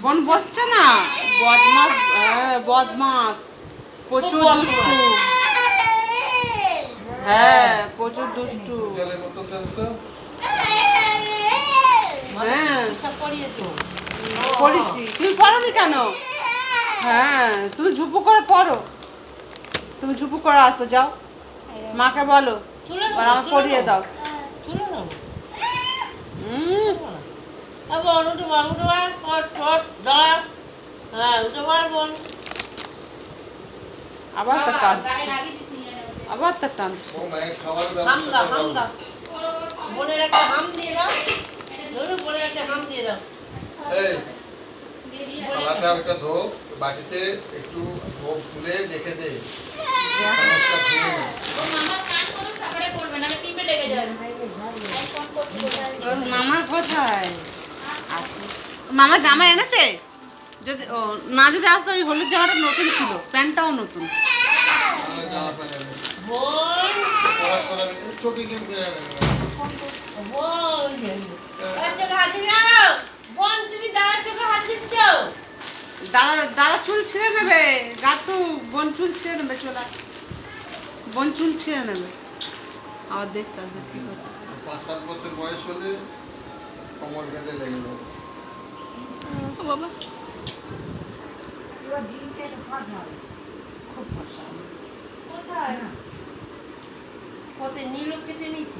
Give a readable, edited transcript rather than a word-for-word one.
বোন বসছে না, বদমাস, হ্যাঁ বদমাস, প্রচুর দুষ্টু, হ্যাঁ প্রচুর দুষ্টু। হ্যাঁ পড়েছি, তুমি পড়োনি কেন? হ্যাঁ তুমি ঝুপু করে পড়ো, তুমি ঝুপু করে আসো, যাও মাকে বলো আর আমাকে পড়িয়ে দাও। আবার তো টানছে, আবার তো টানছে। বোনের একটা হাম দিয়ে দাও, বোনের একটা হাম দিয়ে দাও। থালাটা ওটা ধো, বাটিতে একটু তুলে রেখে দে। মামা কোথায়? মামা জামা এনেছে? যদি ও না যদি আসতো, ওই হলুদ জামাটা নতুন ছিল, প্যান্টটাও নতুন। দাদা দাদা চুল ছিঁড়ে নেবে, গাটু বোন চুল ছিঁড়ে নেবে, চলা বোন চুল ছিঁড়ে নেবে। আবার দেখতে কি করতে। 5-7 বছর বয়স হলে কোমর বেঁধে লেগে যাবে। বাবা কোথায়? কত নীল কেটে নিয়েছি।